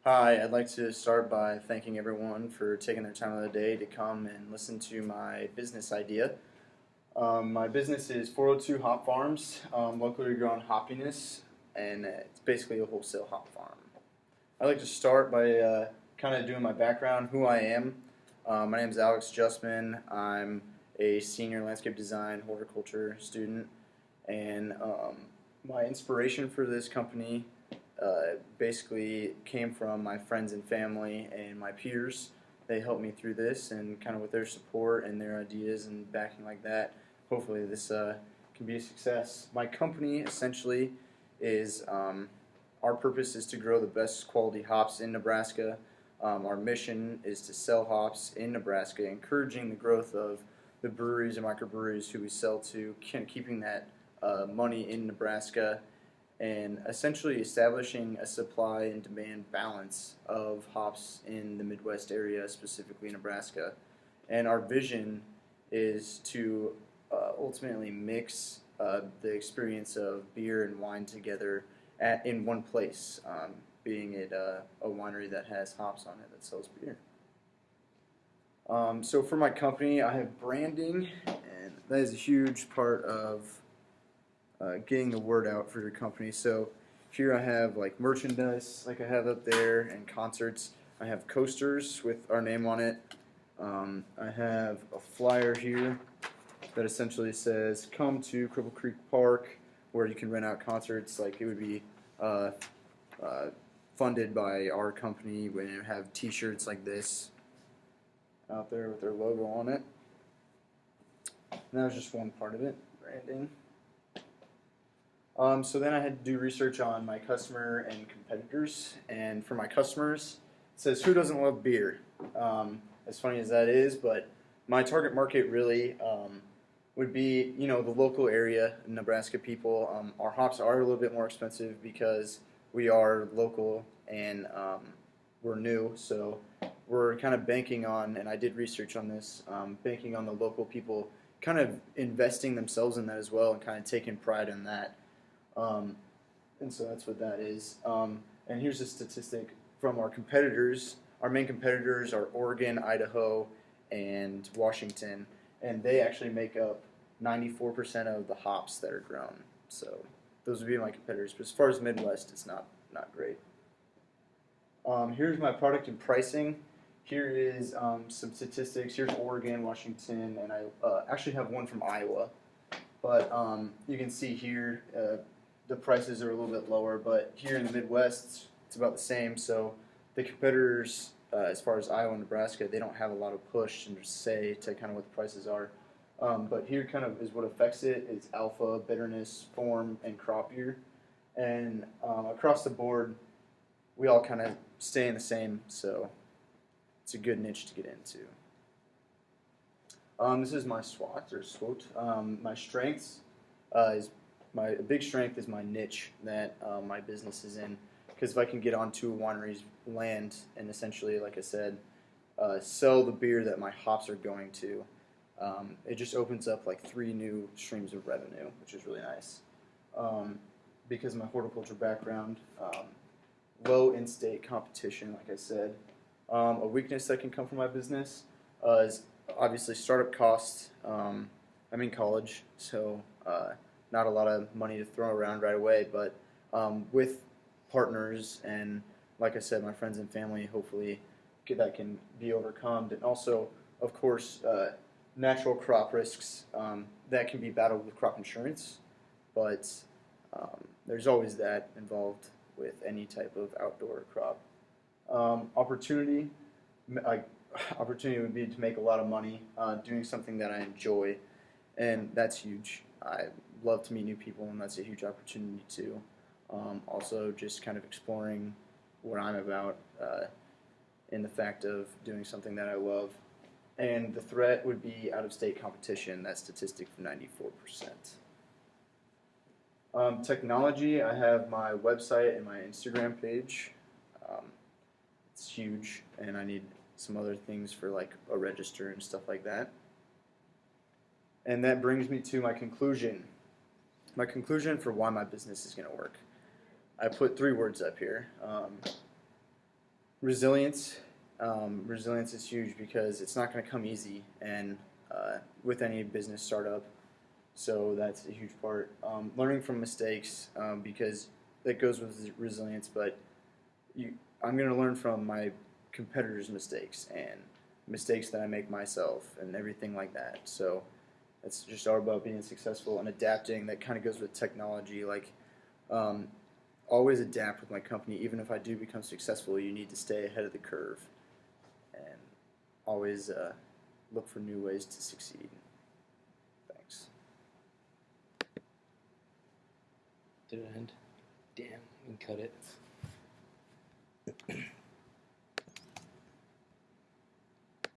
Hi, I'd like to start by thanking everyone for taking their time of the day to come and listen to my business idea. My business is 402 Hop Farms, locally grown hoppiness, and it's basically a wholesale hop farm. I'd like to start by kind of doing my background, who I am. My name is Alex Justman. I'm a senior landscape design horticulture student, and my inspiration for this company basically came from my friends and family and my peers. They helped me through this, and kind of with their support and their ideas and backing like that, hopefully this can be a success. My company essentially is our purpose is to grow the best quality hops in Nebraska. Our mission is to sell hops in Nebraska, encouraging the growth of the breweries and microbreweries who we sell to, keeping that money in Nebraska, and essentially establishing a supply and demand balance of hops in the Midwest area, specifically Nebraska. And our vision is to ultimately mix the experience of beer and wine together in one place, being it a winery that has hops on it that sells beer. So for my company, I have branding, and that is a huge part of getting the word out for your company. So here I have like merchandise, like I have up there, and concerts. I have coasters with our name on it. I have a flyer here that essentially says, "Come to Cripple Creek Park," where you can rent out concerts. Like it would be uh, uh, funded by our company. We have T-shirts like this out there with their logo on it. And that was just one part of it, branding. So then I had to do research on my customer and competitors. And for my customers, it says, "Who doesn't love beer?" As funny as that is, but my target market really would be, the local area, Nebraska people. Our hops are a little bit more expensive because we are local and we're new. So we're kind of banking on, and I did research on this, banking on the local people kind of investing themselves in that as well and kind of taking pride in that. Um, and so that's what that is. And here's a statistic from our competitors. Our main competitors are Oregon, Idaho, and Washington, and they actually make up 94% of the hops that are grown. So those would be my competitors. But as far as Midwest, it's not great. Here's my product and pricing. Here is some statistics. Here's Oregon, Washington, and I actually have one from Iowa. But you can see here the prices are a little bit lower, but here in the Midwest, it's about the same. So the competitors, as far as Iowa and Nebraska, they don't have a lot of push and say to kind of what the prices are. But here kind of is what affects it. It's alpha, bitterness, form, and crop year. And across the board, we all kind of stay in the same, so it's a good niche to get into. This is my SWOT or SWOT. My strengths is my big strength is my niche that my business is in. Because if I can get onto a winery's land and essentially, like I said, sell the beer that my hops are going to, it just opens up like 3 new streams of revenue, which is really nice. Because of my horticulture background, low in-state competition, like I said. A weakness that can come from my business is obviously startup costs. I'm in college, so not a lot of money to throw around right away, but with partners and, like I said, my friends and family, hopefully that can be overcome. And also, of course, natural crop risks that can be battled with crop insurance, but there's always that involved with any type of outdoor crop. Opportunity, like opportunity would be to make a lot of money doing something that I enjoy, and that's huge. I love to meet new people, and that's a huge opportunity too. Also, just kind of exploring what I'm about in the fact of doing something that I love. And the threat would be out-of-state competition. That statistic for 94%. Technology, I have my website and my Instagram page. Um, it's huge, and I need some other things for like a register and stuff like that. And that brings me to my conclusion. My conclusion for why my business is going to work. I put 3 words up here. Resilience. Resilience is huge because it's not going to come easy, and with any business startup, so that's a huge part. Learning from mistakes, because that goes with resilience, but I'm going to learn from my competitors' mistakes and mistakes that I make myself and everything like that. So it's just all about being successful and adapting. That kind of goes with technology. Like, um, always adapt with my company. Even if I do become successful, you need to stay ahead of the curve and always look for new ways to succeed. Thanks. Did it end? Damn, we can cut it.